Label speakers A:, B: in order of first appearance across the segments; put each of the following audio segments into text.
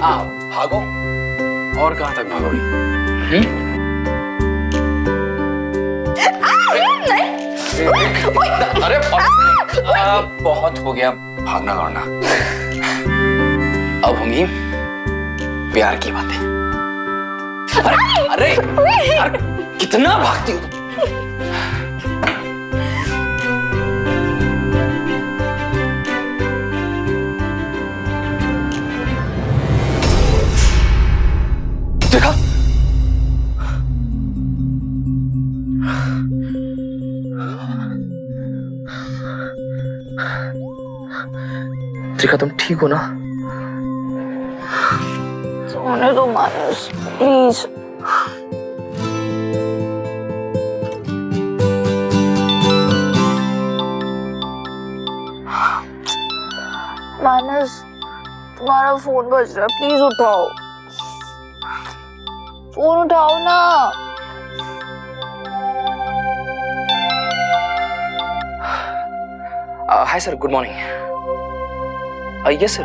A: हाँ भागो, और कहाँ तक भागोगी? अरे बहुत हो गया भागना दौड़ना, अब होंगी प्यार की बातें। अरे यार कितना भागती हो? देखा त्रिका, तुम ठीक हो ना?
B: सोने दो मानस, प्लीज। मानस, तुम्हारा फोन बज रहा है, प्लीज उठाओ। फोन उठाओ ना।
A: Hi sir, good morning. Yes sir.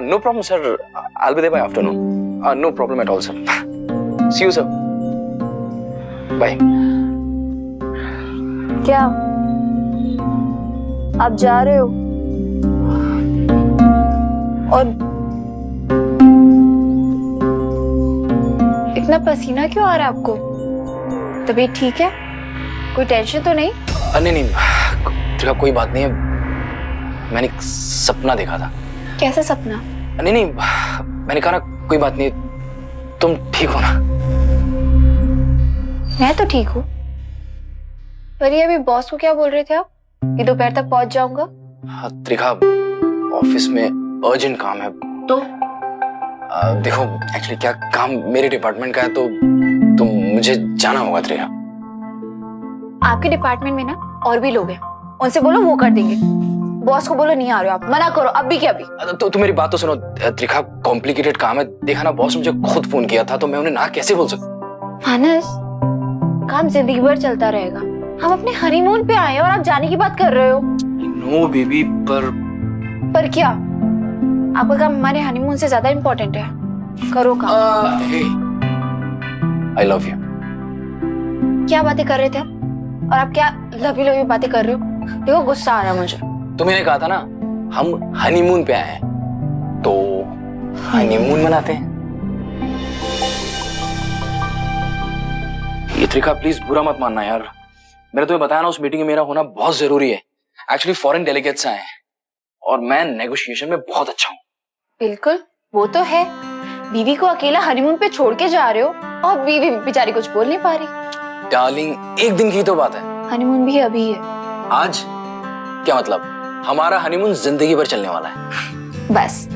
A: No problem sir, I'll be there by afternoon. No problem at all sir. See you sir. Bye.
B: क्या आप जा रहे हो? और इतना पसीना क्यों आ रहा है आपको? तबीयत ठीक है? कोई टेंशन तो नहीं?
A: नहीं, त्रिका कोई बात नहीं है, मैंने एक सपना देखा था।
B: कैसा सपना?
A: नहीं, मैंने कहा ना कोई बात नहीं, तुम ठीक हो ना?
B: मैं तो ठीक हूँ। पर ये अभी बॉस को क्या बोल रहे थे आप कि दोपहर तक पहुंच जाऊंगा?
A: हाँ त्रिका, ऑफिस में अर्जेंट काम है
B: तो
A: देखो एक्चुअली क्या काम मेरे डिपार्टमेंट का है, तो मुझे जाना होगा त्रिका।
B: आपके डिपार्टमेंट में ना और भी लोग हैं, उनसे बोलो वो कर देंगे। बॉस को बोलो नहीं आ रहे हो आप, मना करो अभी के अभी।
A: तो मेरी बात तो सुनो त्रिका, कॉम्प्लिकेटेड काम है। देखा ना, बॉस मुझे खुद फोन किया था, तो मैं उन्हें ना कैसे बोल सकता?
B: मानस, काम जिंदगी भर चलता रहेगा। हम अपने हनीमून पे आए और आप जाने की बात कर रहे हो।
A: नो बेबी, पर
B: क्या? आपका काम हमारे हनीमून से ज्यादा इम्पोर्टेंट है। करो काम।
A: I love you.
B: क्या बातें कर रहे थे आप? और आप क्या लवी लवी बातें कर रहे हो? देखो गुस्सा आ रहा है मुझे।
A: तुम्हें कहा था ना हम हनीमून पे आए हैं, तो हनीमून मनाते हैं। ये त्रिका प्लीज बुरा मत मानना यार, मैंने तुम्हें बताया ना उस मीटिंग में मेरा होना बहुत जरूरी है। एक्चुअली फॉरेन डेलीगेट्स आए हैं और मैं नेगोशिएशन में बहुत अच्छा हूँ।
B: बिल्कुल, वो तो है। बीवी को अकेला हनीमून पे छोड़ के जा रहे हो और बीवी बेचारी कुछ बोल नहीं पा रही।
A: डार्लिंग, एक दिन की तो बात है।
B: हनीमून भी अभी है।
A: आज क्या मतलब? हमारा हनीमून जिंदगी भर चलने वाला है।
B: बस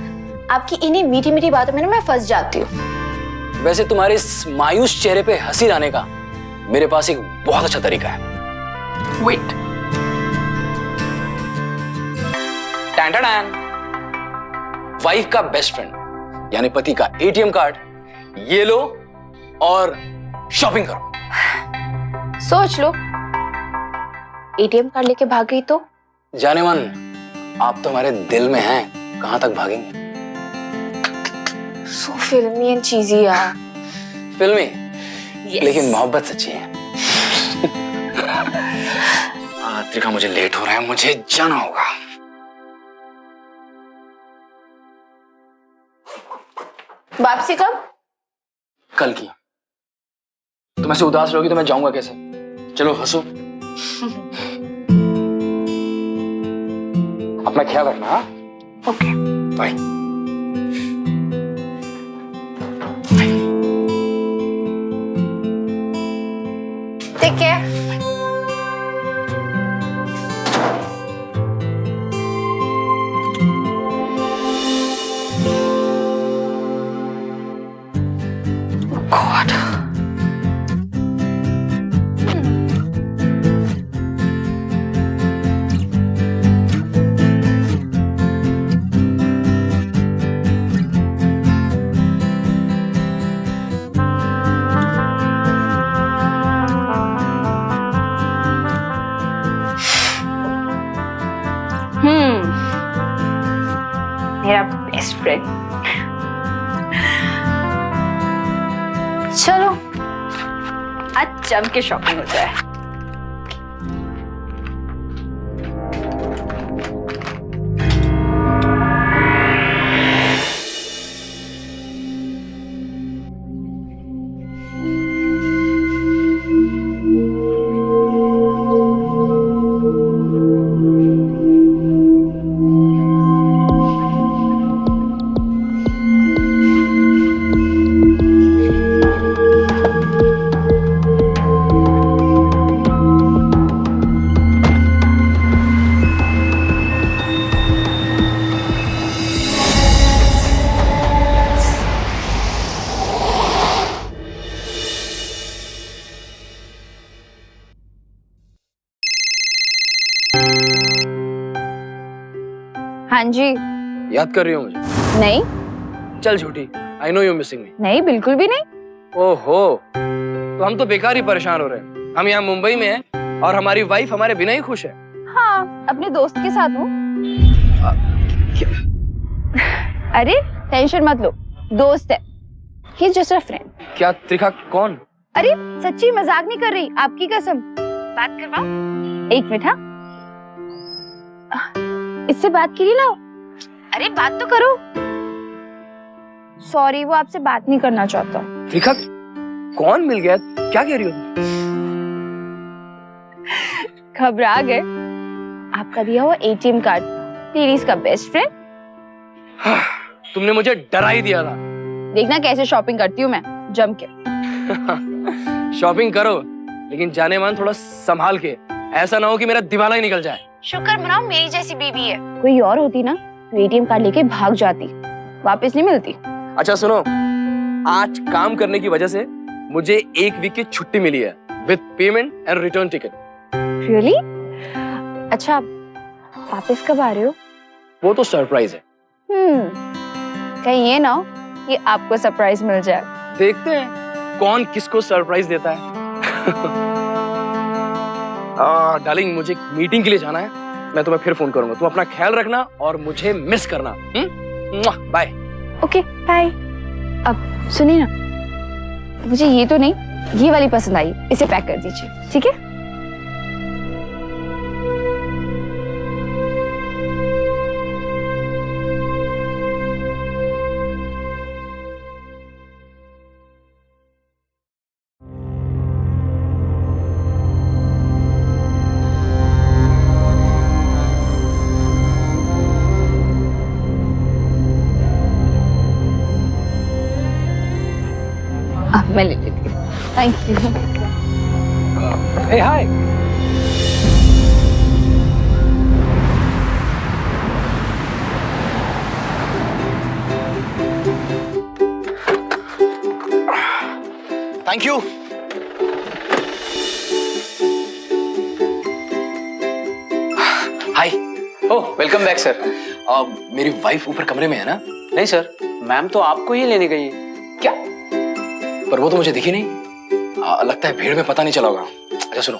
B: आपकी इन्हीं मीठी मीठी बातों में ना मैं फंस जाती हूँ।
A: वैसे तुम्हारे इस मायूस चेहरे पे हंसी लाने का मेरे पास एक बहुत अच्छा तरीका है। वेट। टैन, वाइफ का बेस्ट फ्रेंड यानी पति का एटीएम कार्ड, ये लो और शॉपिंग करो।
B: सोच लो, एटीएम कार्ड लेके भाग गई तो?
A: जाने मन, आप तो हमारे दिल में हैं, कहां तक भागेंगे?
B: सो फिल्मी एंड चीजी यार।
A: फिल्मी?
B: Yes.
A: लेकिन मोहब्बत सच्ची है। त्रिका, मुझे लेट हो रहा है, मुझे जाना होगा।
B: वापसी कब?
A: कल की। तुम ऐसे उदास रहोगी तो मैं जाऊंगा कैसे? चलो हंसो। अपना ख्याल रखना। हाँ?
B: Okay,
A: bye.
B: Take care. God, मेरा बेस्ट फ्रेंड। चलो आज जम के शॉपिंग हो जाए। हाँ जी।
A: याद कर रही हो मुझे?
B: नहीं।
A: चल झूठी, आई नो यू मिसिंग मी।
B: नहीं, बिल्कुल भी नहीं।
A: ओहो, तो हम तो बेकार ही परेशान हो रहे हैं। हम यहाँ मुंबई में हैं और हमारी वाइफ हमारे बिना ही खुश है।
B: हाँ, अपने दोस्त के साथ हूँ। अरे टेंशन मत लो, दोस्त है। He's just a friend।
A: क्या त्रिखा कौन?
B: अरे सच्ची मजाक नहीं कर रही, आपकी कसम। बात करवाओ। एक मिनट। हाँ, इससे बात कीजिए ना। अरे बात तो करो। सॉरी, वो आपसे बात नहीं करना चाहता।
A: त्रिखा कौन मिल गया? क्या कह रही हो?
B: घबरा गए? आपका दिया हुआ एटीएम कार्ड, लेडीज का बेस्ट फ्रेंड।
A: तुमने मुझे डरा ही दिया था।
B: देखना कैसे शॉपिंग करती हूँ मैं, जम के।
A: शॉपिंग करो, लेकिन जाने मन थोड़ा संभाल के। ऐसा ना हो कि मेरा दिवाला ही निकल जाए।
B: शुक्र मनाओ मेरी जैसी बीवी है। कोई और होती ना तो एटीएम कार्ड लेके भाग जाती, वापस नहीं मिलती।
A: अच्छा सुनो, आज काम करने की वजह से मुझे 1 वीक की छुट्टी मिली है with payment and return ticket.
B: Really? अच्छा, वापस कब आ रहे हो?
A: वो तो सरप्राइज है।
B: कहीं ये ना हो कि आपको सरप्राइज मिल जाए।
A: देखते हैं कौन किसको सरप्राइज देता है। डार्लिंग, मुझे एक मीटिंग के लिए जाना है। मैं तुम्हें फिर फोन करूंगा। तुम अपना ख्याल रखना और मुझे मिस करना। बाय।
B: Okay bye. अब सुनिए ना, मुझे ये तो नहीं, ये वाली पसंद आई, इसे पैक कर दीजिए, ठीक है? मैं ले लेती हूँ। Thank you.
A: Hey hi. Thank you. Hi.
C: Oh, welcome back sir.
A: मेरी वाइफ ऊपर कमरे में है ना?
C: नहीं सर, मैम तो आपको ही लेने गई है।
A: क्या? पर वो तो मुझे दिखी नहीं। लगता है भीड़ में पता नहीं चला होगा। अच्छा सुनो,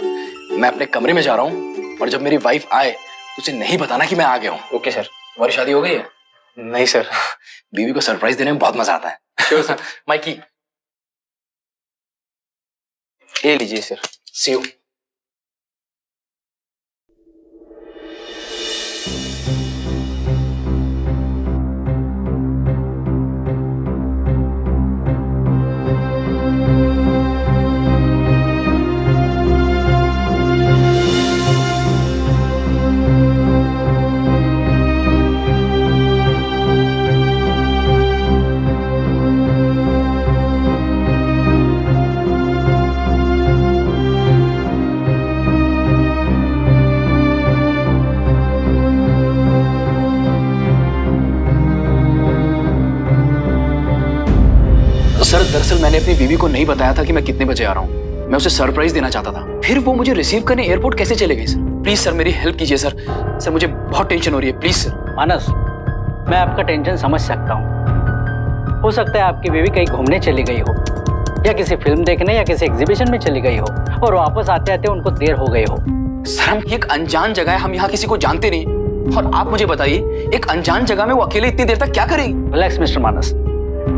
A: मैं अपने कमरे में जा रहा हूँ और जब मेरी वाइफ आए तो उसे नहीं बताना कि मैं आ गया हूँ।
C: Okay sir.
A: तुम्हारी शादी हो गई है?
C: नहीं सर।
A: बीवी को सरप्राइज देने में बहुत मजा आता है।
C: Sure sir.
A: माइकी,
C: ये लीजिए सर।
A: C you. सर, दरअसल मैंने अपनी बीवी को नहीं बताया था कि मैं कितने बजे आ रहा हूँ। मैं उसे सरप्राइज देना चाहता था। फिर वो मुझे रिसीव करने एयरपोर्ट कैसे चले गई? सर प्लीज सर, मेरी हेल्प कीजिए सर। सर मुझे बहुत टेंशन हो रही है, प्लीज सर।
D: मानस, मैं आपका टेंशन समझ सकता हूँ। हो सकता है आपकी बीवी कहीं घूमने चली गई हो, या किसी फिल्म देखने या किसी एग्जीबिशन में चली गई हो और वापस आते आते उनको देर हो गई हो।
A: सर हम एक अनजान जगह है, हम यहाँ किसी को जानते नहीं। और आप मुझे बताइए, एक अनजान जगह में वो अकेले इतनी देर तक क्या करेगी?
D: रिलैक्स मिस्टर मानस,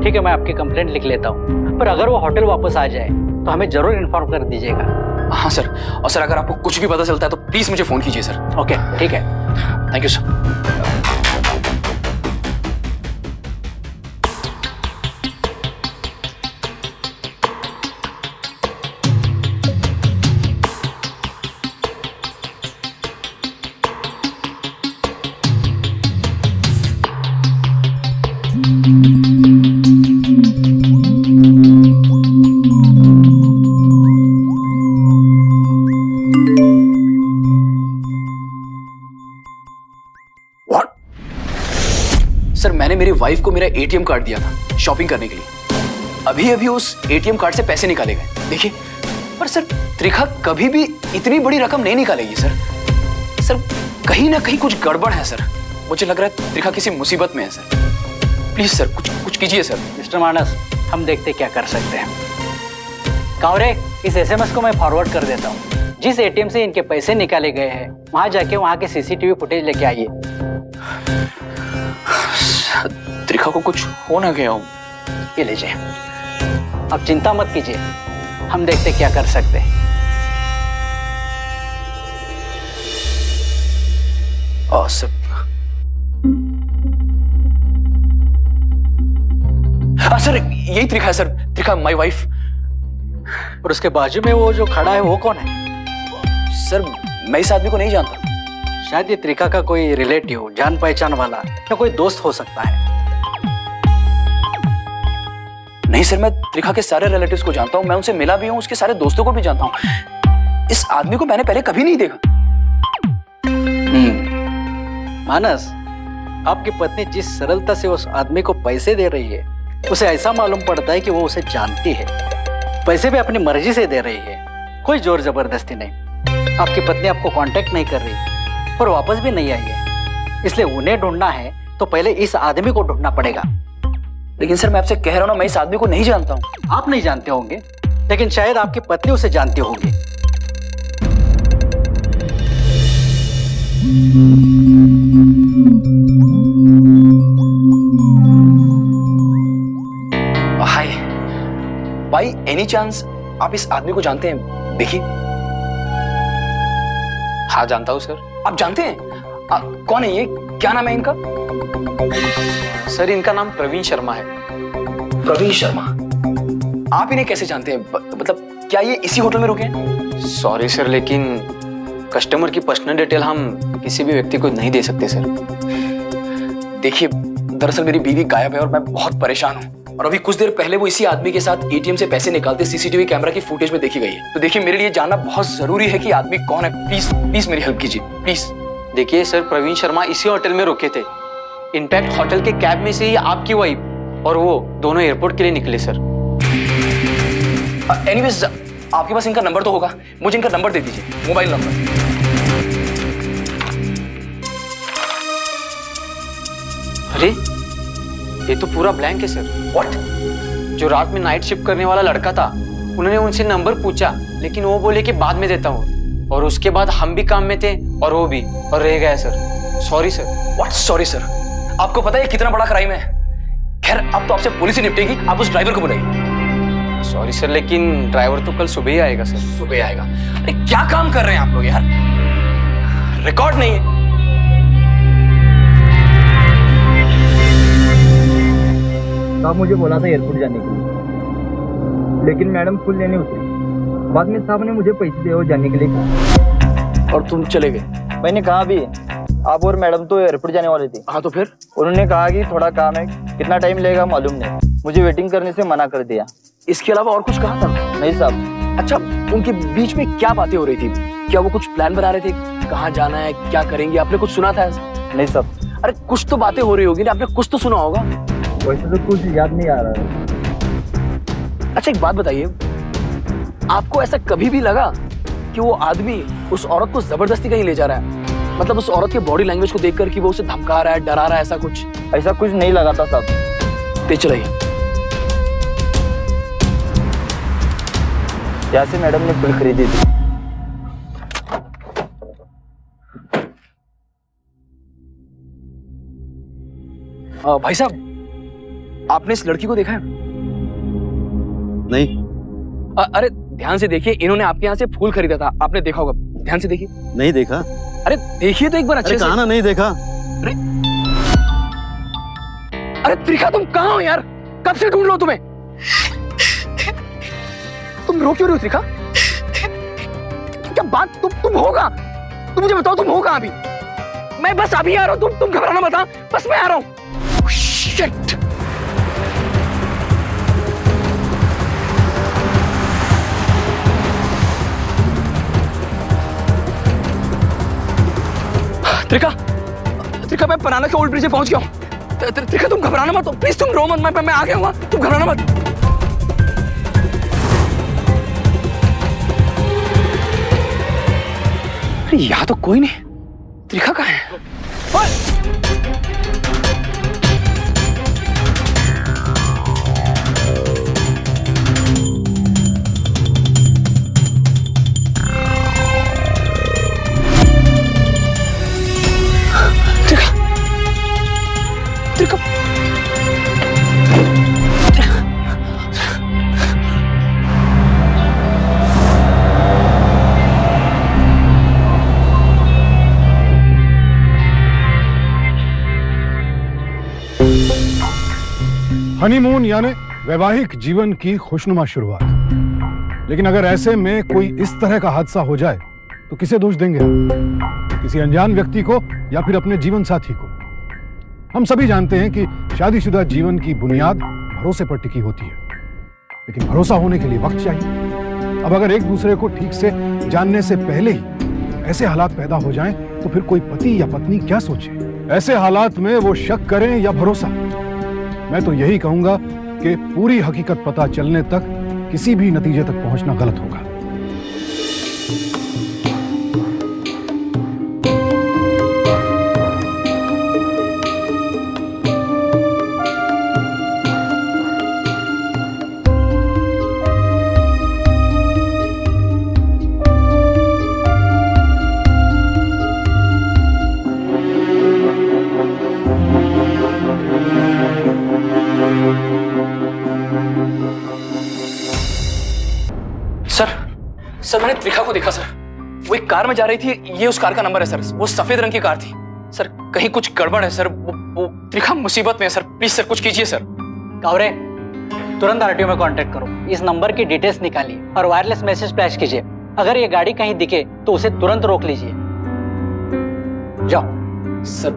D: ठीक है मैं आपकी कंप्लेंट लिख लेता हूँ, पर अगर वो होटल वापस आ जाए तो हमें जरूर इन्फॉर्म कर दीजिएगा।
A: हाँ सर, और सर अगर आपको कुछ भी पता चलता है तो प्लीज मुझे फोन कीजिए सर।
D: ओके ठीक है।
A: Thank you sir. What? Sir मैंने मेरी वाइफ को मेरा एटीएम कार्ड दिया था शॉपिंग करने के लिए। अभी अभी उस एटीएम कार्ड से पैसे निकाले गए। देखिए, पर सर त्रिखा कभी भी इतनी बड़ी रकम नहीं निकालेगी सर। सर कहीं ना कहीं कुछ गड़बड़ है सर। मुझे लग रहा है त्रिखा किसी मुसीबत में है सर। प्लीज सर कुछ कीजिए सर।
D: मिस्टर मानस, हम देखते क्या कर सकते हैं। कावरे, इस एसएमएस को मैं फॉरवर्ड कर देता हूँ। जिस एटीएम से इनके पैसे निकाले गए हैं वहां जाके वहां के सीसीटीवी फुटेज लेके आइए।
A: त्रिखा को कुछ हो ना गया हो।
D: ये लीजिए, अब चिंता मत कीजिए, हम देखते क्या कर सकते हैं।
A: सर सर यही त्रिखा है सर। Trikha my wife.
D: और उसके बाजू में वो जो खड़ा है वो कौन है?
A: सर मैं इस आदमी को नहीं जानता।
D: शायद ये त्रिका का कोई रिलेटिव, जान पहचान वाला या कोई दोस्त हो सकता है।
A: नहीं सर, मैं त्रिखा के सारे रिलेटिव्स को जानता हूं। मैं उनसे मिला भी हूं, उसके सारे दोस्तों को भी जानता हूं। इस आदमी को मैंने पहले कभी नहीं देखा।
D: मानस, आपकी पत्नी जिस सरलता से उस आदमी को पैसे दे रही है उसे ऐसा मालूम पड़ता है कि वो उसे जानती है। पैसे भी अपनी मर्जी से दे रही है, कोई जोर जबरदस्ती नहीं। आपकी पत्नी आपको कांटेक्ट नहीं कर रही और वापस भी नहीं आई है, इसलिए उन्हें ढूंढना है तो पहले इस आदमी को ढूंढना पड़ेगा।
A: लेकिन सर मैं आपसे कह रहा हूं ना, मैं इस आदमी को नहीं जानता हूं।
D: आप नहीं जानते होंगे, लेकिन शायद आपकी पत्नी उसे जानती होगी।
A: हाय भाई, एनी चांस आप इस आदमी को जानते हैं? देखिए।
C: हाँ जानता हूँ सर।
A: आप जानते हैं? कौन है ये? क्या नाम है इनका?
C: सर इनका नाम प्रवीण शर्मा है।
A: प्रवीण शर्मा। आप इन्हें कैसे जानते हैं? मतलब क्या ये इसी होटल में रुके हैं?
C: सॉरी सर, लेकिन कस्टमर की पर्सनल डिटेल हम किसी भी व्यक्ति को नहीं दे सकते सर।
A: देखिए, दरअसल मेरी बीवी गायब है और मैं बहुत परेशान हूँ। और अभी कुछ देर पहले वो इसी आदमी के साथ एटीएम से पैसे निकालते सीसीटीवी कैमरा की फुटेज में देखी गई है। तो देखिए, मेरे लिए जानना बहुत जरूरी है कि आदमी कौन है। प्लीज प्लीज मेरी हेल्प कीजिए प्लीज।
C: देखिए सर, प्रवीण शर्मा इसी होटल में रुके थे। इनफैक्ट होटल के कैब में से ही आपकी वाइफ और वो दोनों एयरपोर्ट के लिए निकले सर।
A: एनीवेज, आपके पास इनका नंबर तो होगा, मुझे इनका नंबर दे दीजिए, मोबाइल नंबर।
C: अरे ये तो पूरा ब्लैंक है सर।
A: व्हाट?
C: जो रात में नाइट शिफ्ट करने वाला लड़का था, उन्होंने उनसे नंबर पूछा, लेकिन वो बोले कि बाद में देता हूँ। और उसके बाद हम भी काम में थे और वो भी, और रह गया sir. Sorry sir.
A: What sorry sir? आपको पता है कितना बड़ा क्राइम है? खैर, अब तो आपसे पुलिस ही निपटेगी। आप उस ड्राइवर को बुलाइए।
C: सॉरी सर, लेकिन ड्राइवर तो कल सुबह ही आएगा सर।
A: सुबह आएगा? अरे क्या काम कर रहे हैं आप लोग यार? रिकॉर्ड नहीं है।
E: साहब मुझे बोला था एयरपोर्ट जाने के लिए, लेकिन मैडम फुल लेने उतरी। बाद में साहब ने मुझे पैसे दे जाने के लिए कहा।
A: और तुम चले गए?
E: मैंने कहा भी, आप और मैडम तो एयरपोर्ट जाने वाले थे।
A: हाँ तो फिर?
E: उन्होंने कहा कि थोड़ा काम है, कितना टाइम लगेगा मालूम नहीं। मुझे वेटिंग करने से मना कर दिया।
A: इसके अलावा और कुछ कहा था?
E: नहीं साहब।
A: अच्छा, उनके बीच में क्या बातें हो रही थी? क्या वो कुछ प्लान बना रहे थे? कहाँ जाना है, क्या करेंगे? आपने कुछ सुना था ऐसा?
E: नहीं साहब।
A: अरे कुछ तो बातें हो रही होगी ना, आपने कुछ तो सुना होगा।
E: वैसे तो कुछ याद नहीं आ रहा है।
A: अच्छा एक बात बताइए, आपको ऐसा कभी भी लगा कि वो आदमी उस औरत को जबरदस्ती कहीं ले जा रहा है? मतलब उस औरत के बॉडी लैंग्वेज को देखकर कि वो उसे धमका रहा है, डरा रहा है, ऐसा कुछ?
E: ऐसा कुछ नहीं लगा था साहब।
A: तेज चलाइए।
E: जैसे मैडम ने फुल खरीदी थी।
A: भाई साहब, आपने इस लड़की को देखा है?
F: नहीं।
A: अरे ध्यान से देखिए, इन्होंने आपके यहाँ से फूल खरीदा था, आपने देखा होगा, ध्यान से देखिए।
F: नहीं देखा।
A: अरे देखिए तो एक बार अच्छे
F: अरे
A: से।
F: कहा ना नहीं देखा।
A: अरे त्रिखा, तुम कहाँ हो यार? कब से ढूंढ लो तुम्हें। तुम रो क्यों रही हो त्रिखा? क्या बात, तुम होगा, तुम मुझे बताओ, तुम होगा अभी? मैं बस अभी आ रहा हूँ, तुम घबराना मत, बस मैं आ रहा हूँ। शिट। त्रिखा, त्रिखा, मैं बनाना के ओल्ड ब्रिज पे पहुंच गया हूँ। त्रिखा तुम घबराना मत, प्लीज तुम रो मत, मैं आ गया हूँ, तुम घबराना मत। अरे यहाँ तो कोई नहीं, त्रिखा कहाँ है? त्रिखा, त्रिखा,
G: हनीमून यानी वैवाहिक जीवन की खुशनुमा शुरुआत। लेकिन अगर ऐसे में कोई इस तरह का हादसा हो जाए तो किसे दोष देंगे आप? किसी अनजान व्यक्ति को या फिर अपने जीवन साथी को? हम सभी जानते हैं कि शादीशुदा जीवन की बुनियाद भरोसे पर टिकी होती है, लेकिन भरोसा होने के लिए वक्त चाहिए। अब अगर एक दूसरे को ठीक से जानने से पहले ही ऐसे हालात पैदा हो जाएं, तो फिर कोई पति या पत्नी क्या सोचे? ऐसे हालात में वो शक करें या भरोसा? मैं तो यही कहूंगा कि पूरी हकीकत पता चलने तक किसी भी नतीजे तक पहुंचना गलत होगा।
A: सर, मैंने त्रिखा को देखा सर, वो एक कार में जा रही थी, ये उस कार का नंबर है सर, वो सफेद रंग की कार थी सर। कहीं कुछ गड़बड़ है सर, वो त्रिखा मुसीबत में है सर, प्लीज सर कुछ कीजिए सर।
D: कावरे, तुरंत आरटीओ में कांटेक्ट करो, इस नंबर की डिटेल्स निकालिए और वायरलेस मैसेज फ्लैश कीजिए। अगर ये गाड़ी कहीं दिखे तो उसे तुरंत रोक लीजिए। जाओ।
A: सर,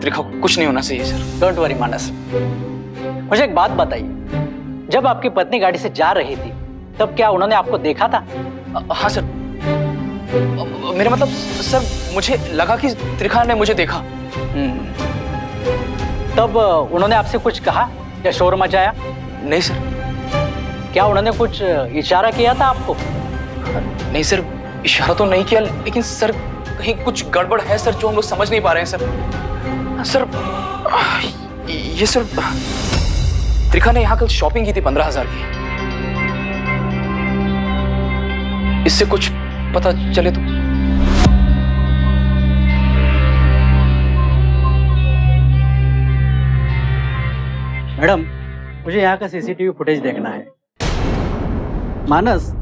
A: त्रिखा को कुछ नहीं होना चाहिए सर।
D: डोंट वरी मानस। मुझे एक बात बताइए, जब आपकी पत्नी गाड़ी से जा रही थी तब क्या उन्होंने आपको देखा था?
A: हाँ सर, मेरा मतलब सर, मुझे लगा कि त्रिखा ने मुझे देखा।
D: तब उन्होंने आपसे कुछ कहा या शोर मचाया?
A: नहीं सर।
D: क्या उन्होंने कुछ इशारा किया था आपको?
A: नहीं सर, इशारा तो नहीं किया, लेकिन सर कहीं कुछ गड़बड़ है सर, जो हम लोग समझ नहीं पा रहे हैं सर। सर, ये सर, त्रिखा ने यहाँ कल शॉपिंग की थी 15,000 की। इससे कुछ पता चले तो।
D: मैडम, मुझे यहाँ का सीसीटीवी फुटेज देखना है। मानस,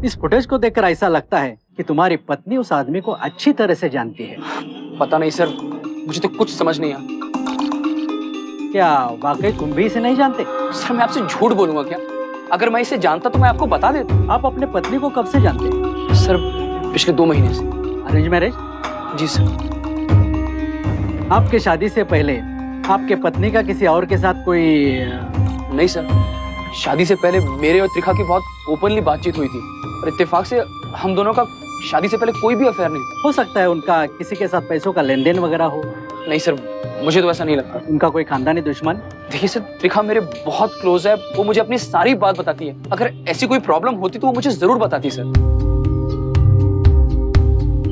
D: इस फुटेज को देखकर ऐसा लगता है कि तुम्हारी पत्नी उस आदमी को अच्छी तरह से जानती है।
A: पता नहीं सर, मुझे तो कुछ समझ नहीं आया।
D: क्या वाकई तुम भी इसे नहीं जानते?
A: सर, मैं आपसे झूठ बोलूंगा क्या? अगर मैं इसे जानता तो मैं आपको बता देता।
D: आप अपने पत्नी को कब से जानते हैं?
A: सर, पिछले 2 महीने से।
D: Arrange marriage?
A: जी सर।
D: आपके शादी से पहले आपके पत्नी का किसी और के साथ कोई?
A: नहीं सर, शादी से पहले मेरे और त्रिखा की बहुत ओपनली बातचीत हुई थी और इत्तेफाक से हम दोनों का शादी से पहले कोई भी अफेयर नहीं।
D: हो सकता है उनका किसी के साथ पैसों का लेन देन वगैरह हो।
A: नहीं सर, मुझे तो ऐसा नहीं लगता।
D: उनका कोई खानदानी दुश्मन?
A: देखिए सर, त्रिखा मेरे बहुत क्लोज है, वो मुझे अपनी सारी बात बताती है। अगर ऐसी कोई प्रॉब्लम होती तो वो मुझे जरूर बताती सर।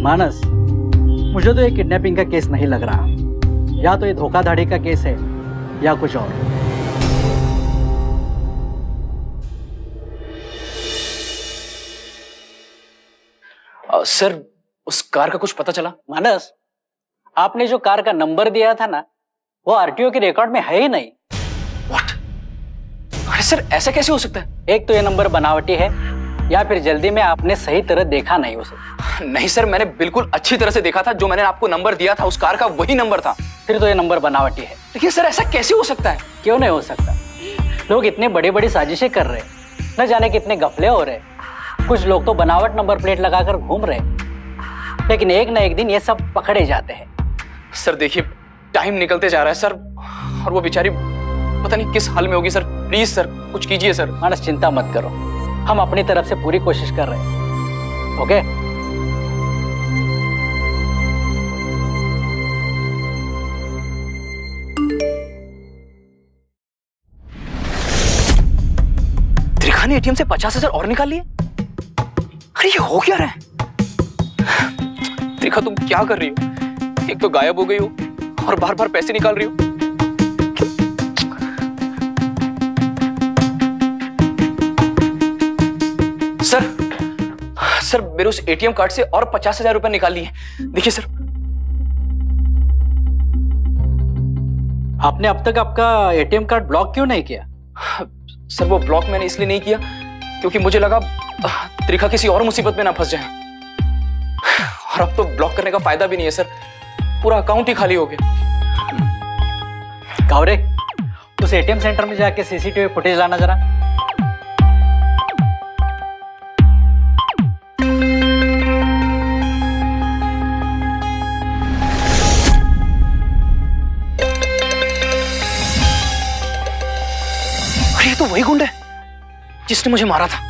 D: मानस, मुझे तो ये किडनैपिंग का केस नहीं लग रहा। या तो ये धोखाधड़ी का केस है या कुछ और।
A: सर, उस कार का कुछ पता चला?
D: मानस, आपने जो कार का नंबर दिया था ना, वो आरटीओ के रिकॉर्ड में है ही नहीं।
A: व्हाट? अरे सर ऐसा कैसे हो सकता है?
D: एक तो ये नंबर बनावटी है, या फिर जल्दी में आपने सही तरह देखा नहीं उसे।
A: नहीं सर, मैंने बिल्कुल अच्छी तरह से देखा था। जो मैंने आपको नंबर दिया था उस कार का वही नंबर था।
D: फिर तो ये नंबर बनावटी है।
A: देखिए सर, ऐसा कैसे हो सकता है?
D: क्यों नहीं हो सकता? लोग इतने बड़ी बड़ी साजिशें कर रहे हैं, न जाने कितने गफले हो रहे हैं। कुछ लोग तो बनावट नंबर प्लेट लगाकर घूम रहे हैं, लेकिन एक न एक दिन ये सब पकड़े जाते हैं।
A: सर देखिए, टाइम निकलते जा रहा है सर, और वो बेचारी पता नहीं किस हाल में होगी। सर प्लीज सर, कुछ कीजिए सर।
D: मानस, चिंता मत करो, हम अपनी तरफ से पूरी कोशिश कर रहे हैं। ओके?
A: त्रिखा ने एटीएम से 50,000 और निकाल लिए। अरे ये हो क्या रहा है? त्रिखा तुम क्या कर रही हो? एक तो गायब हो गई हो और बार बार पैसे निकाल रही हो। सर मेरे उस एटीएम कार्ड से और 50,000 रुपए निकाल लिए। देखिए सर।
D: आपने अब तक आपका एटीएम कार्ड ब्लॉक क्यों नहीं किया?
A: सर वो ब्लॉक मैंने इसलिए नहीं किया क्योंकि मुझे लगा त्रिखा किसी और मुसीबत में ना फंस जाए। और अब तो ब्लॉक करने का फायदा भी नहीं है सर, पूरा अकाउंट ही खाली हो गया।
D: कावरे, उस एटीएम सेंटर में जाके सीसीटीवी फुटेज लाना जरा।
A: अरे ये तो वही गुंडा है जिसने मुझे मारा था।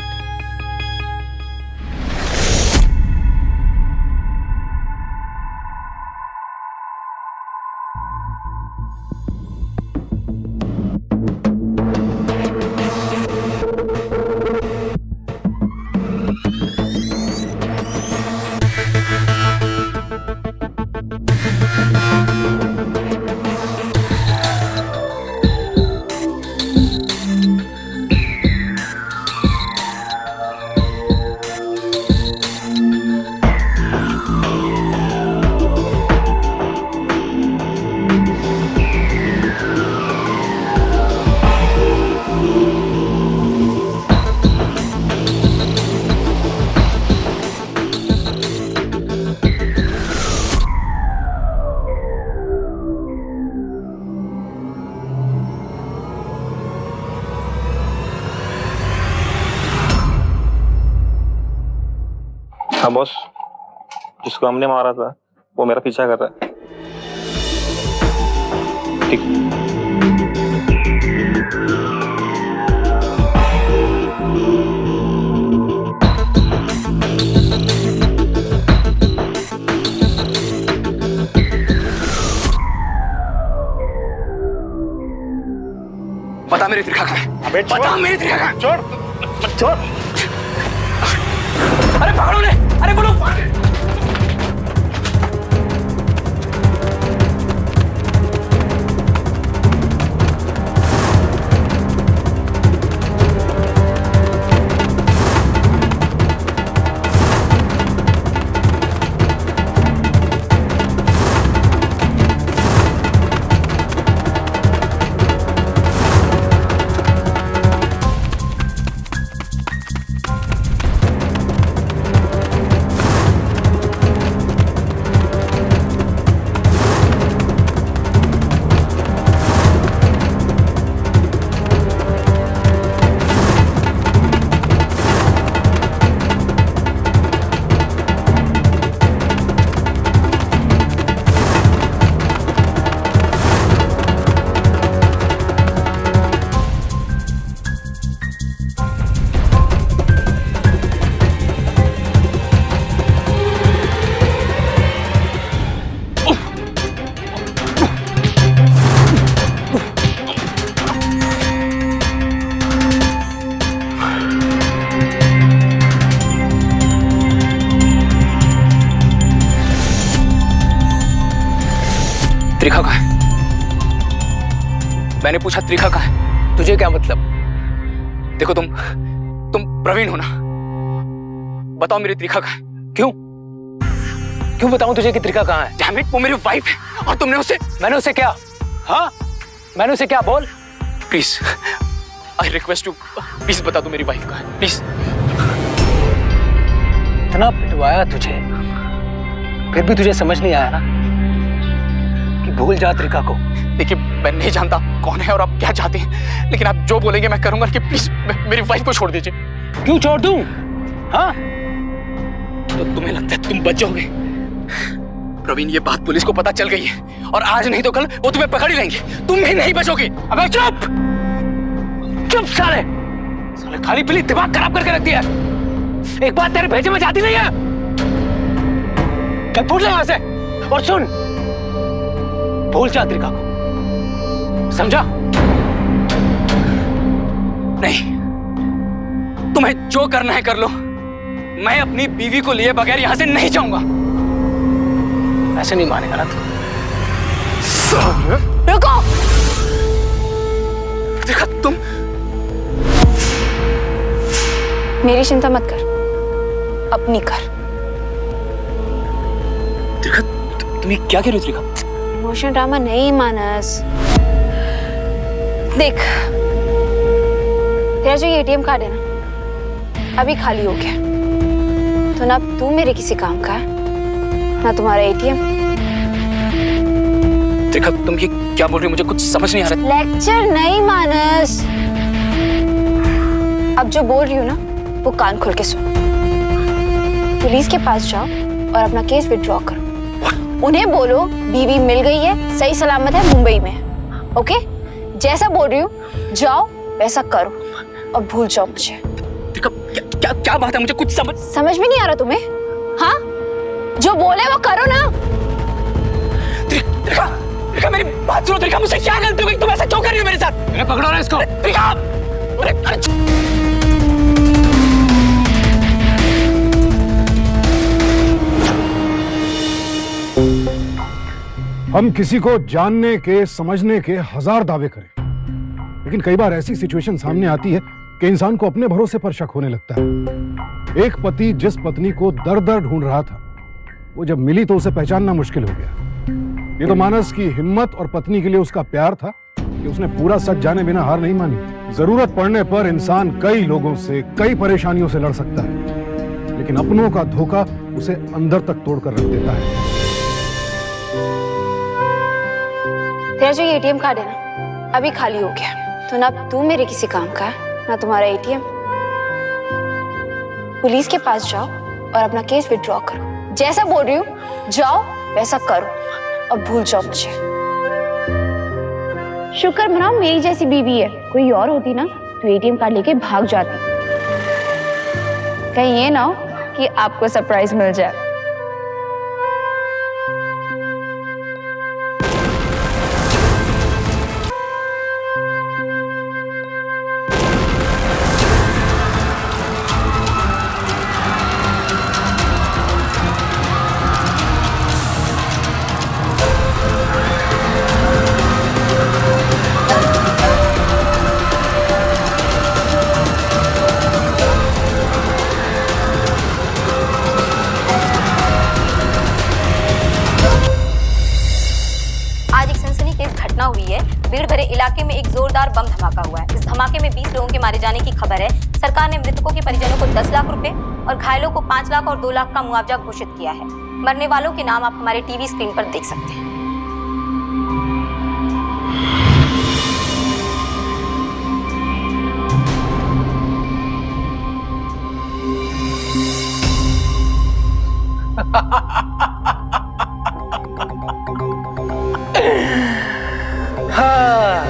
H: हाँ बॉस, जिसको हमने मारा था वो मेरा पीछा कर रहा है। ठीक।
A: बता मेरी त्रिखा कहाँ है? बता मेरी त्रिखा कहाँ है?
H: छोड़।
A: अरे पकड़ो ने! अरे बोलो! त्रिखा कहाँ है? मैंने पूछा त्रिखा कहाँ है? तुझे क्या मतलब? देखो तुम प्रवीण हो ना? बताओ मेरी त्रिखा कहाँ है? क्यों बताऊं तुझे कि त्रिखा कहाँ है? डैम इट, वो मेरी वाइफ है और मैंने उसे क्या?
C: हाँ, मैंने उसे क्या बोल?
A: Please I request you, please बता दो मेरी वाइफ का है, प्लीज।
D: इतना पिटवाया तुझे, फिर भी तुझे समझ नहीं आया ना कि भूल जा त्रिका को।
A: देखिए मैं नहीं जानता कौन है और आप क्या चाहते हैं, लेकिन आप जो बोलेंगे मैं करूंगा कि प्लीज मेरी वाइफ को छोड़ दीजिए।
D: क्यों छोड़ दूं? हाँ,
A: तो तुम्हें लगता है तुम बच जाओगे? प्रवीण ये बात पुलिस को पता चल गई है और आज नहीं तो कल वो तुम्हें पकड़ ही लेंगे, तुम भी नहीं बचोगे।
D: अबे चुप चुप साले, साले खाली पीली दिमाग खराब करके रख दिया। एक बात तेरे भेजे में जाती नहीं है, क्या पूछ यहाँ से? और सुन, भूल जा त्रिका को, समझा?
A: नहीं, तुम्हें जो करना है कर लो, मैं अपनी बीवी को लिए बगैर यहां से नहीं जाऊंगा।
D: ऐसे नहीं मानेगा ना तू।
B: रुको।
A: देखा तुम,
B: मेरी चिंता मत कर, अपनी कर।
A: त्रिका तुम ये क्या कह रही हो त्रिका?
B: इमोशनल ड्रामा नहीं मानस। देख, तेरा जो ये एटीएम कार्ड है ना, अभी खाली हो गया, तो ना तू मेरे किसी काम का है ना तुम्हारा एटीएम।
A: त्रिका तुम ये क्या बोल रही हो, मुझे कुछ समझ नहीं आ रहा।
B: लेक्चर नहीं मानस, अब जो बोल रही हूँ ना वो कान खोल के सुन। पुलिस के पास जाओ और अपना केस विथड्रॉ करो। उन्हें बोलो बीवी मिल गई है, सही सलामत है, मुंबई में। ओके, जैसा बोल रही हूँ जाओ वैसा करो और भूल जाओ मुझे।
A: त्रिका क्या क्या क्या बात है, मुझे कुछ
B: समझ में नहीं आ रहा तुम्हें? हाँ, जो बोले वो करो ना।
A: त्रिका त्रिका मेरी बात सुनो। त्रिका मुझसे क्या गलती हो गई, तुम ऐसा क्यों कर रही हो मेरे साथ?
D: मैंने पकड़ो ना इसको।
A: त्रिका
G: हम किसी को जानने के, समझने के हजार दावे करें, लेकिन कई बार ऐसी सिचुएशन सामने आती है कि इंसान को अपने भरोसे पर शक होने लगता है। एक पति जिस पत्नी को दर दर ढूंढ रहा था, वो जब मिली तो उसे पहचानना मुश्किल हो गया। ये तो मानस की हिम्मत और पत्नी के लिए उसका प्यार था कि उसने पूरा सच जाने बिना हार नहीं मानी। जरूरत पड़ने पर इंसान कई लोगों से, कई परेशानियों से लड़ सकता है, लेकिन अपनों का धोखा उसे अंदर तक तोड़कर रख देता है।
B: तेरा जो ये एटीएम कार्ड है ना, अभी खाली हो गया, तो ना तू मेरे किसी काम का है ना तुम्हारा एटीएम। पुलिस के पास जाओ और अपना केस विथड्रॉ करो। जैसा बोल रही हूँ जाओ वैसा करो और भूल जाओ मुझे। शुक्र मनाओ मेरी जैसी बीवी है, कोई और होती ना तो एटीएम कार्ड लेके भाग जाती। कहीं ये ना हो कि आपको सरप्राइज मिल जाए।
I: घटना हुई है। भीड़ भरे इलाके में एक जोरदार बम धमाका हुआ है। इस धमाके में 20 लोगों के मारे जाने की खबर है। सरकार ने मृतकों के परिजनों को 10 लाख रुपए और घायलों को 5 लाख और 2 लाख का मुआवजा घोषित किया है। मरने वालों के नाम आप हमारे टीवी स्क्रीन पर देख सकते हैं।
D: हाँ,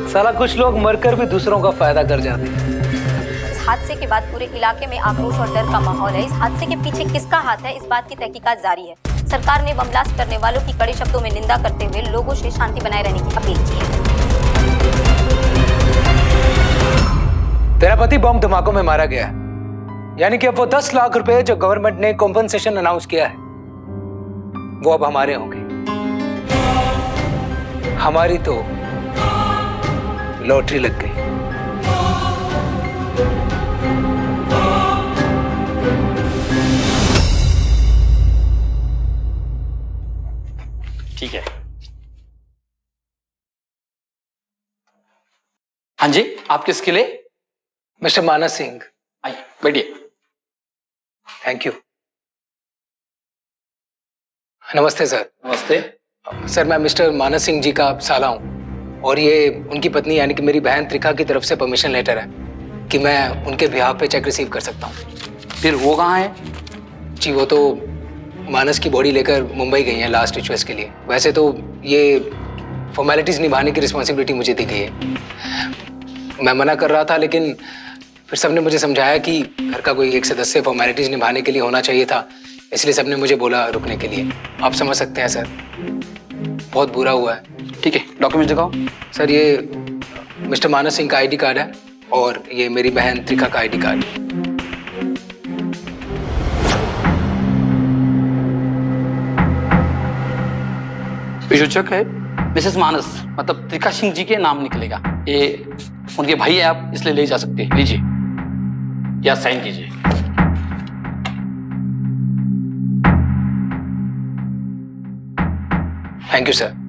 D: साला कुछ लोग मरकर भी दूसरों का फायदा कर जाते हैं।
I: इस हादसे के बाद पूरे इलाके में आक्रोश और डर का माहौल है। इस हादसे के पीछे किसका हाथ है, इस बात की तहकीकात जारी है। सरकार ने बम ब्लास्ट करने वालों की कड़े शब्दों में निंदा करते हुए लोगों से शांति बनाए रहने की अपील की है।
D: तेरा पति बम धमाकों में मारा गया, यानी कि अब वो 10 लाख रुपए जो गवर्नमेंट ने कॉम्पनसेशन अनाउंस किया है वो अब हमारे होंगे। हमारी तो लॉटरी लग गई।
C: ठीक है। हाँ जी, आप किसके लिए?
J: मिस्टर मानस सिंह।
C: आइए बैठिए।
J: Thank you. नमस्ते सर।
C: नमस्ते।
J: सर मैं मिस्टर मानस सिंह जी का साला हूँ और ये उनकी पत्नी यानी कि मेरी बहन त्रिखा की तरफ से परमिशन लेटर है कि मैं उनके बिहाफ पे चेक रिसीव कर सकता हूँ।
C: फिर वो कहाँ है?
J: जी वो तो मानस की बॉडी लेकर मुंबई गई हैं लास्ट रिचुअल्स के लिए। वैसे तो ये फॉर्मेलिटीज निभाने की रिस्पॉन्सिबिलिटी मुझे दी गई है। मैं मना कर रहा था लेकिन फिर सबने मुझे समझाया कि घर का कोई एक सदस्य फॉर्मेलिटीज निभाने के लिए होना चाहिए था, इसलिए सबने मुझे बोला रुकने के लिए। आप समझ सकते हैं सर, बहुत बुरा हुआ है।
C: ठीक है, डॉक्यूमेंट दिखाओ।
J: सर ये मिस्टर मानस सिंह का आईडी कार्ड है और ये मेरी बहन त्रिखा का आईडी कार्ड।
C: विशोचक है मिसेस मानस, मतलब त्रिखा सिंह जी के नाम निकलेगा। ये उनके भाई है आप, इसलिए ले जा सकते हैं। लीजिए या साइन कीजिए।
J: Thank you sir.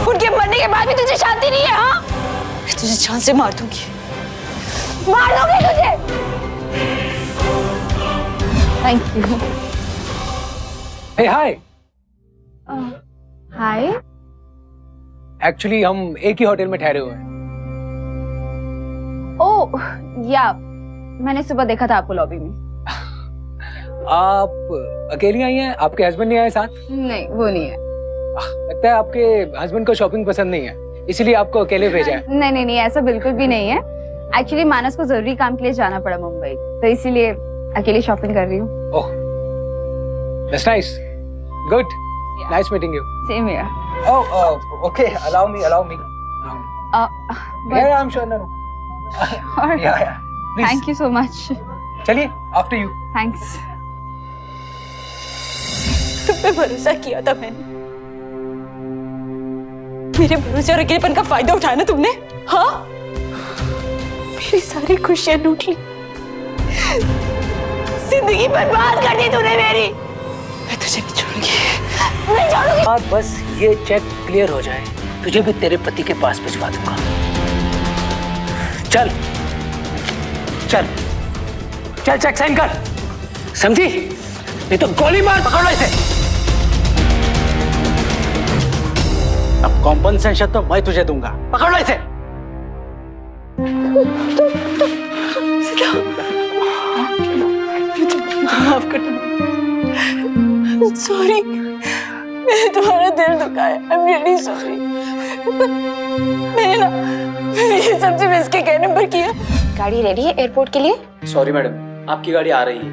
B: उनके मरने के बाद भी तुझे शांति नहीं है? हाँ, मैं तुझे जान से मार दूंगी, मार दूंगी तुझे। Thank you.
J: Hey hi.
B: Hi.
J: Actually हम एक ही होटल में ठहरे हुए हैं।
B: ओह या, मैंने सुबह देखा था आपको लॉबी में।
J: आप अकेली आई हैं? आपके हस्बैंड नहीं आए साथ?
B: नहीं, वो नहीं है।
J: लगता है आपके हस्बैंड को शॉपिंग पसंद नहीं है, इसीलिए आपको अकेले भेजा है।
B: नहीं नहीं नहीं, ऐसा बिल्कुल भी नहीं है। एक्चुअली मानस को जरूरी काम के लिए जाना पड़ा मुंबई, तो इसीलिए अकेली शॉपिंग कर रही हूँ।
J: Oh, that's nice. Good, nice meeting you.
B: Same here.
J: Oh, okay, allow me. Yeah, I'm sure, no. Yeah, please.
B: Thank you so much.
J: चलिए, आफ्टर यू।
B: थैंक्स। तुम पे भरोसा किया था मैंने, मेरे भरोसे और अकेलेपन का फायदा उठाया ना तुमने। हाँ, मेरी सारी खुशियां लूट ली, जिंदगी बर्बाद कर दी तूने मेरी। मैं तुझे नहीं छोड़ूंगी, नहीं छोड़ूंगी।
J: आज बस ये चेक क्लियर हो जाए, तुझे भी तेरे पति के पास भिजवा दूंगा। चल चल चल, चेक साइन कर, समझी? नहीं तो गोली मार। पकड़ो इसे।
D: अब कॉम्पनसेशन तो मैं तुझे दूंगा।
J: पकड़ो इसे।
B: माफ कर दो। सॉरी, मैंने तुम्हारा दिल दुखाया। I am really sorry. मैंने ये सब सिर्फ इसके कहने पर किया। गाड़ी रेडी है एयरपोर्ट के लिए?
C: सॉरी मैडम, आपकी गाड़ी आ रही है।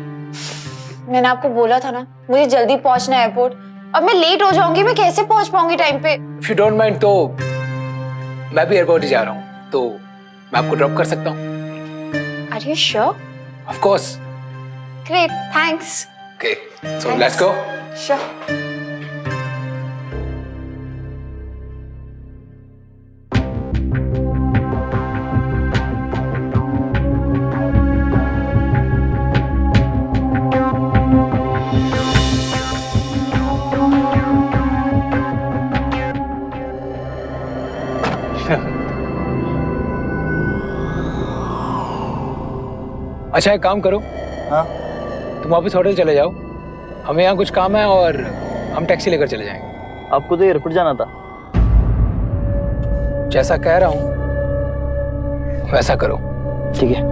B: मैंने आपको बोला था ना, मुझे जल्दी पहुंचना है एयरपोर्ट। अब मैं लेट हो जाऊंगी, मैं कैसे पहुंच पाऊंगी टाइम पे?
J: इफ यू डोंट माइंड तो मैं भी एयरपोर्ट ही जा रहा हूँ, तो मैं आपको ड्रॉप कर सकता हूँ।
B: Are you sure?
J: Of course.
B: Great, thanks.
J: Okay, so let's go.
B: Sure.
J: अच्छा एक काम करो,
E: हाँ,
J: तुम वापस होटल चले जाओ, हमें यहाँ कुछ काम है और हम टैक्सी लेकर चले जाएंगे।
E: आपको तो एयरपोर्ट जाना था।
J: जैसा कह रहा हूँ वैसा करो।
E: ठीक है।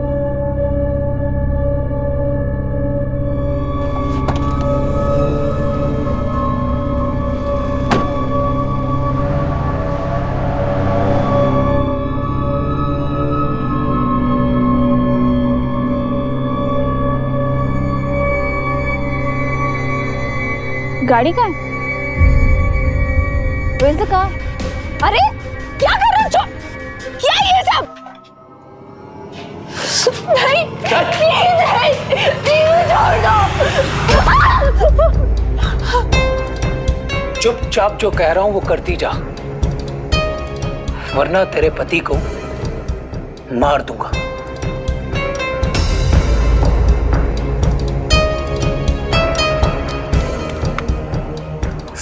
B: गाड़ी कहाँ है? Where's the car? अरे क्या कर रहे हो? क्या ये सब? नहीं, प्लीज नहीं, प्लीज छोड़ दो।
J: चुपचाप जो कह रहा हूं वो करती जा, वरना तेरे पति को मार दूंगा।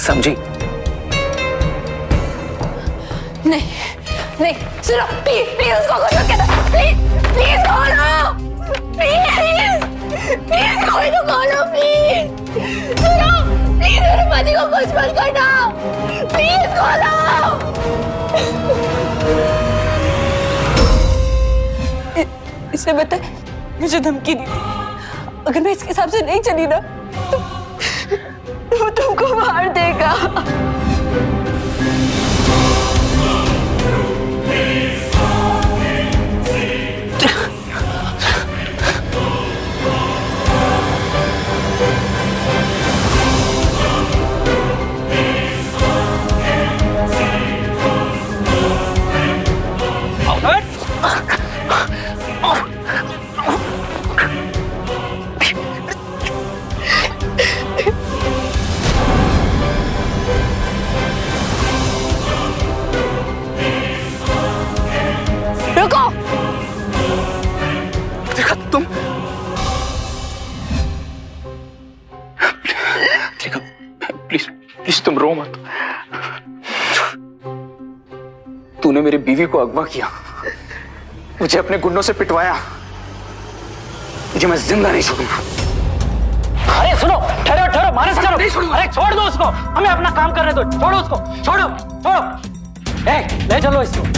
J: समझी?
B: नहीं नहीं, सुनो प्लीज प्लीज उसको खोलो, कहता प्लीज प्लीज खोलो, प्लीज प्लीज खोलो खोलो प्लीज। सुनो प्लीज मेरे पति को कुछ मत करना, प्लीज खोलो। इसने बताया मुझे धमकी दी थी, अगर मैं इसके हिसाब से नहीं चली ना तो वो तुमको मार देगा। रुको,
A: देखा तुम, देखा प्लीज प्लीज तुम रो मत। तूने मेरी बीवी को अगवा किया, मुझे अपने गुंडों से पिटवाया, मुझे मैं जिंदा नहीं छोड़ूंगा।
D: अरे सुनो, ठहरो ठहरो, मानस करो, नहीं छोड़ूंगा। अरे छोड़ दो उसको, हमें अपना काम करने दो, छोड़ो उसको, छोड़ो छोड़ो। ले चलो इसको।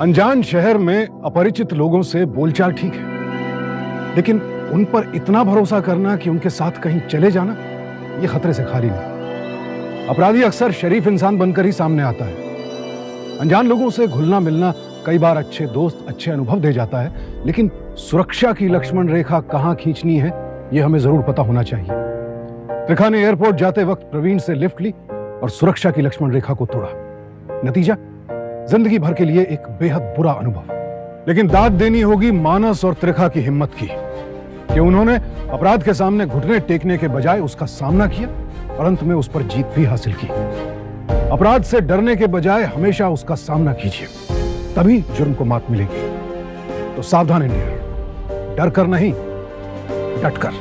G: अनजान शहर में अपरिचित लोगों से बोलचाल ठीक है, लेकिन उन पर इतना भरोसा करना कि उनके साथ कहीं चले जाना, यह खतरे से खाली नहीं। अपराधी अक्सर शरीफ इंसान बनकर ही सामने आता है। अनजान लोगों से घुलना मिलना कई बार अच्छे दोस्त, अच्छे अनुभव दे जाता है, लेकिन सुरक्षा की लक्ष्मण रेखा कहां खींचनी है, यह हमें जरूर पता होना चाहिए। त्रिखा ने एयरपोर्ट जाते वक्त प्रवीण से लिफ्ट ली और सुरक्षा की लक्ष्मण रेखा को तोड़ा। नतीजा जिंदगी भर के लिए एक बेहद बुरा अनुभव। लेकिन दाद देनी होगी मानस और त्रिखा की हिम्मत की कि उन्होंने अपराध के सामने घुटने टेकने के बजाय उसका सामना किया और अंत में उस पर जीत भी हासिल की। अपराध से डरने के बजाय हमेशा उसका सामना कीजिए, तभी जुर्म को मात मिलेगी। तो सावधान इंडिया, डर कर नहीं, डट कर।